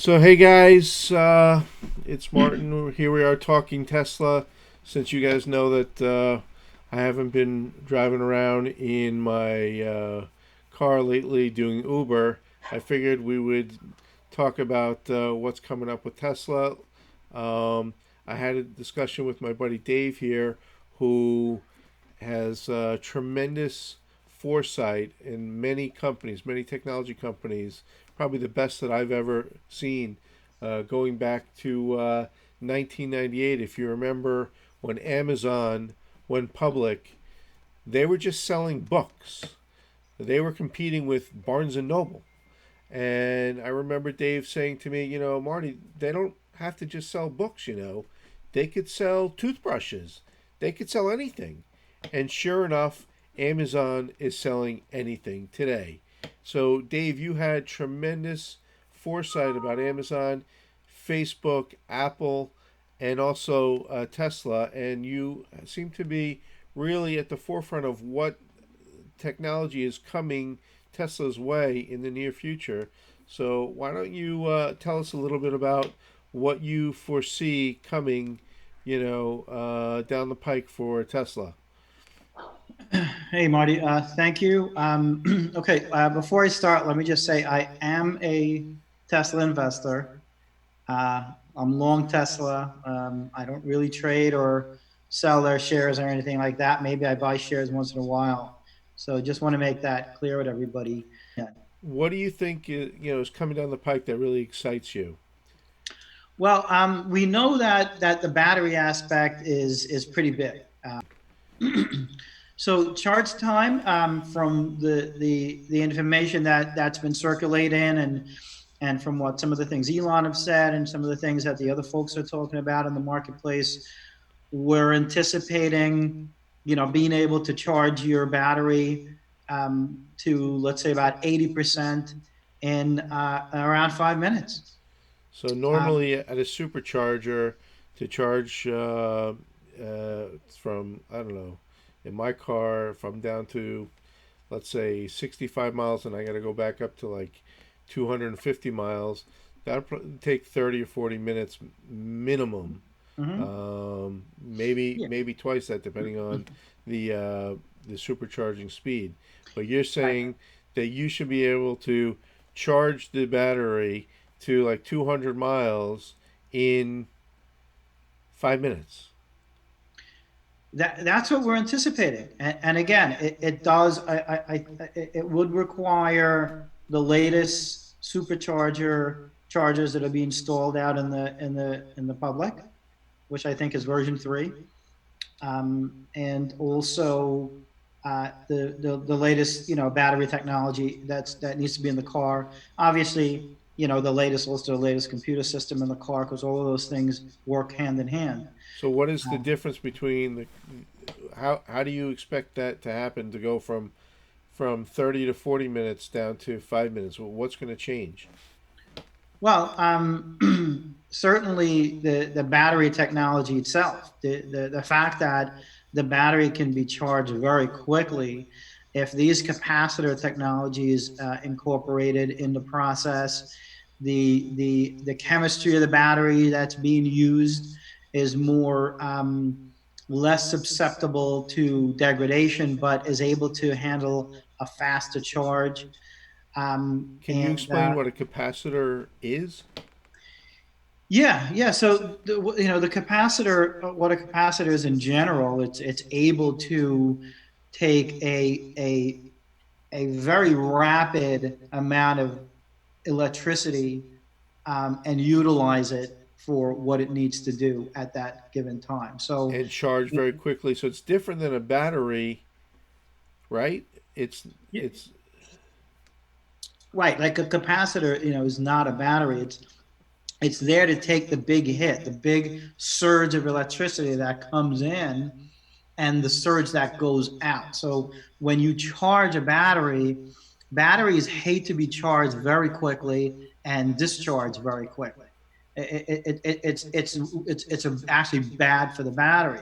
So hey guys, it's Martin. Here we are talking Tesla. Since you guys know that I haven't been driving around in my car lately doing Uber, I figured we would talk about what's coming up with Tesla. Um, I had a discussion with my buddy Dave here, who has tremendous foresight in many companies, many technology companies, probably the best that I've ever seen, going back to 1998. If you remember when Amazon went public, they were just selling books. They were competing with Barnes and Noble. And I remember Dave saying to me, Marty, they don't have to just sell books, they could sell toothbrushes, they could sell anything. And sure enough, Amazon is selling anything today. So, Dave, you had tremendous foresight about Amazon, Facebook, Apple, and also Tesla, and you seem to be really at the forefront of what technology is coming Tesla's way in the near future. So why don't you tell us a little bit about what you foresee coming, down the pike for Tesla? Hey, Marty. Thank you. Okay, before I start, let me just say I am a Tesla investor. I'm long Tesla. I don't really trade or sell their shares or anything like that. Maybe I buy shares once in a while. So just want to make that clear with everybody. Yeah. What do you think is coming down the pike that really excites you? Well, we know that the battery aspect is pretty big. So charge time, from the information that's been circulating, and from what some of the things Elon have said and some of the things that the other folks are talking about in the marketplace, we're anticipating, being able to charge your battery, to, let's say, about 80% in around 5 minutes. So Um, normally at a supercharger to charge from I don't know, in my car, if I'm down to let's say 65 miles and I got to go back up to like 250 miles, that'll take 30 or 40 minutes minimum. mhm. Maybe Yeah. maybe twice that depending on the uh, the supercharging speed. But you're Right. saying that you should be able to charge the battery to like 200 miles in 5 minutes. That's what we're anticipating, and again, it does. It would require the latest supercharger chargers that are being installed out in the public, which I think is version 3, and also the latest, battery technology that needs to be in the car. Obviously, the latest, also the latest computer system in the car, because all of those things work hand in hand. So what is the Uh, difference between the how do you expect that to happen to go from 30 to 40 minutes down to 5 minutes? Well, what's going to change? Well, certainly the battery technology itself, the fact that the battery can be charged very quickly, if these capacitor technologies incorporated in the process, the chemistry of the battery that's being used is more, less susceptible to degradation, but is able to handle a faster charge. Can you And explain what a capacitor is? Yeah, yeah. So the capacitor, what a capacitor is in general, it's able to take a very rapid amount of electricity, and utilize it for what it needs to do at that given time. So, And charge very quickly. So it's different than a battery, right? It's yeah, it's right, like a capacitor, is not a battery. It's there to take the big hit, the big surge of electricity that comes in, and the surge that goes out. So when you charge a battery, batteries hate to be charged very quickly and discharged very quickly. It's actually bad for the battery.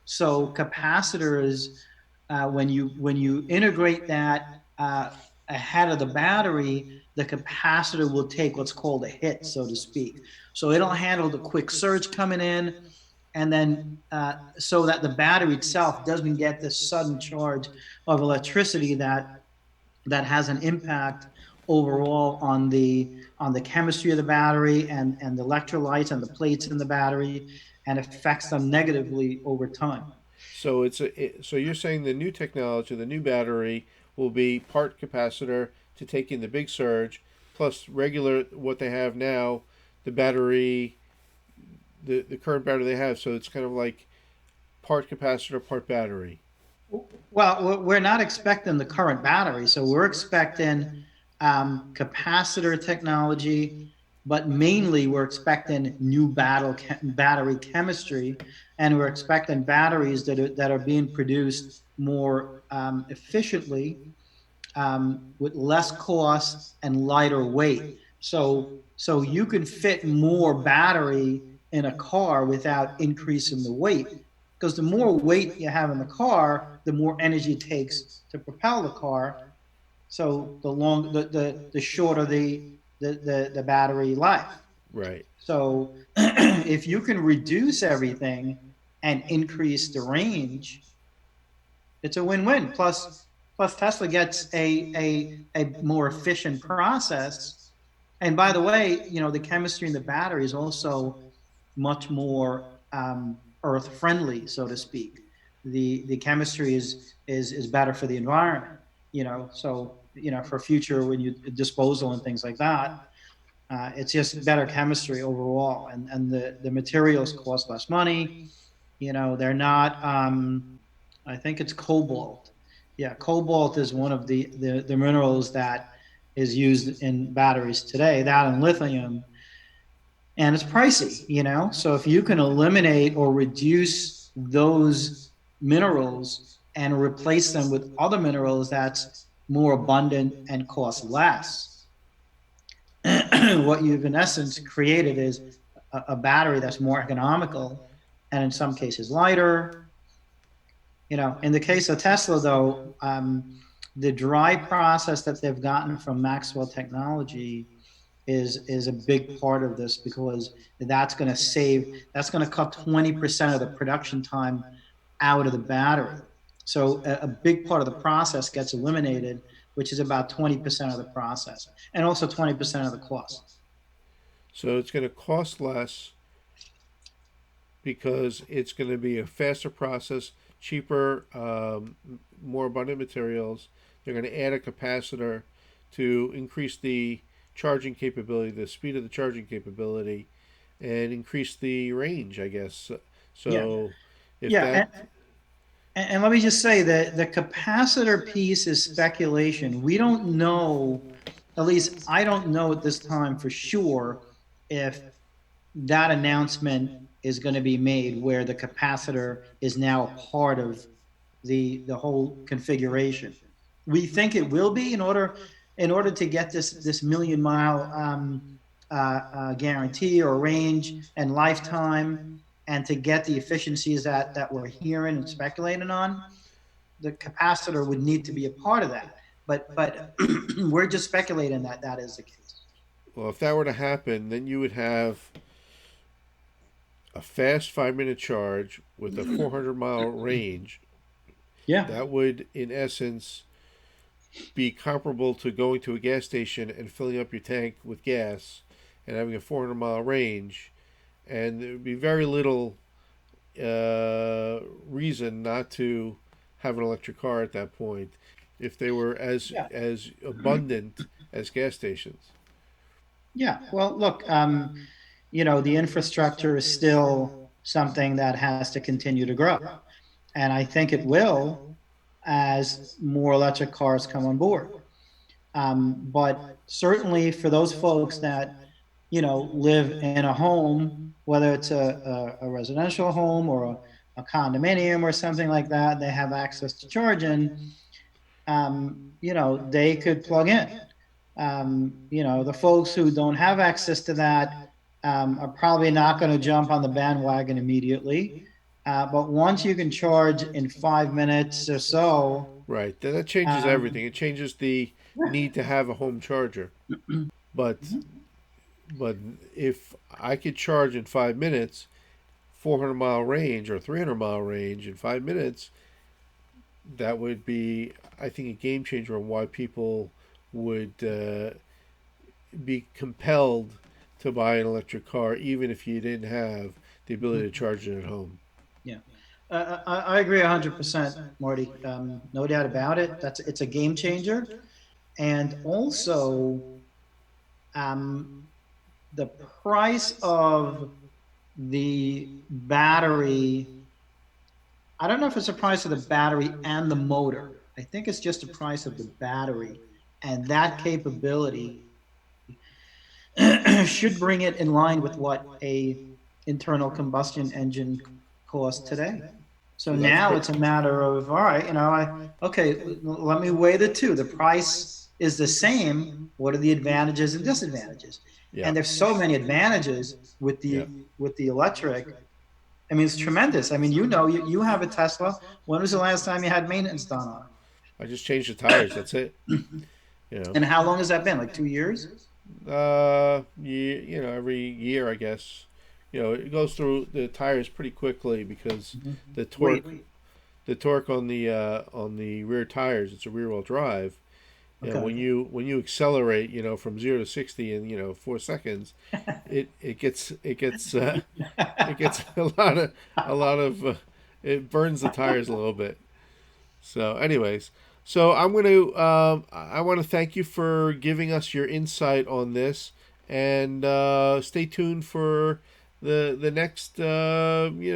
So capacitors, when you integrate that, ahead of the battery, the capacitor will take what's called a hit, so to speak. So it'll handle the quick surge coming in, and then so that the battery itself doesn't get this sudden charge of electricity that has an impact overall on the chemistry of the battery and the electrolytes and the plates in the battery, and affects them negatively over time. So so you're saying the new technology, the new battery, will be part capacitor to take in the big surge, plus regular what they have now, the battery, the current battery they have. So it's kind of like part capacitor, part battery. Well, we're not expecting the current battery, so we're expecting capacitor technology, but mainly we're expecting new battery chemistry, and we're expecting batteries that are being produced more efficiently, with less cost and lighter weight. So you can fit more battery in a car without increasing the weight, because the more weight you have in the car, the more energy it takes to propel the car. So the shorter the battery life. Right. So if you can reduce everything and increase the range, it's a win-win. Plus Tesla gets a more efficient process. And by the way, the chemistry in the battery is also much more earth friendly, so to speak. The chemistry is better for the environment. So for future when you disposal and things like that, it's just better chemistry overall, and the materials cost less money. They're not. I think it's cobalt. Yeah, cobalt is one of the minerals that is used in batteries today. That and lithium, and it's pricey. So if you can eliminate or reduce those minerals and replace them with other minerals that's more abundant and cost less, what you've in essence created is a battery that's more economical, and in some cases lighter. In the case of Tesla, though, the dry process that they've gotten from Maxwell Technology is a big part of this, because that's going to cut 20% of the production time out of the battery. So a big part of the process gets eliminated, which is about 20% of the process, and also 20% of the cost. So it's going to cost less because it's going to be a faster process, cheaper, more abundant materials. They're going to add a capacitor to increase the charging capability, the speed of the charging capability, and increase the range, I guess. Yeah, So if yeah, that, and let me just say that the capacitor piece is speculation. We don't know, at least I don't know at this time for sure, if that announcement is going to be made where the capacitor is now a part of the whole configuration. We think it will be in order to get this million mile guarantee or range and lifetime, and to get the efficiencies that we're hearing and speculating on. The capacitor would need to be a part of that, but we're just speculating that that is the case. well, if that were to happen, then you would have a fast 5 minute charge with a 400-mile range. Yeah. That would, in essence, be comparable to going to a gas station and filling up your tank with gas and having a 400-mile range. And there would be very little reason not to have an electric car at that point if they were Yeah. as abundant as gas stations. Yeah. Well, look, the infrastructure is still something that has to continue to grow. And I think it will as more electric cars come on board. But certainly for those folks that, live in a home, whether it's a residential home or a condominium or something like that, they have access to charging, they could plug in. The folks who don't have access to that are probably not going to jump on the bandwagon immediately. But once you can charge in 5 minutes or so, Right. Then that changes um, everything. It changes the need to have a home charger. But but if I could charge in 5 minutes, 400-mile range or 300-mile range in 5 minutes, that would be, I think, a game changer on why people would be compelled to buy an electric car, even if you didn't have the ability to charge it at home. Yeah. I agree 100%, Marty. No doubt about it. It's a game changer. And also, um, the price of the battery, I don't know if it's the price of the battery and the motor. I think it's just the price of the battery. And that capability should bring it in line with what a internal combustion engine costs today. So So that's now it's a matter of, all right, okay, let me weigh the two. The price is the same. What are the advantages and disadvantages? yeah, And there's so many advantages with yeah. the electric. I mean, it's tremendous. I mean, you have a Tesla. When was the last time you had maintenance done on I just changed the tires. That's it. it? You know. And how long has that been? Like 2 years? Every year, I guess. It goes through the tires pretty quickly because the torque, Wait, the torque on the rear tires. It's a rear wheel drive. okay. When you accelerate, from 0 to 60 in 4 seconds, it gets a lot of it burns the tires a little bit. So, anyways, I want to thank you for giving us your insight on this, and stay tuned for the next update.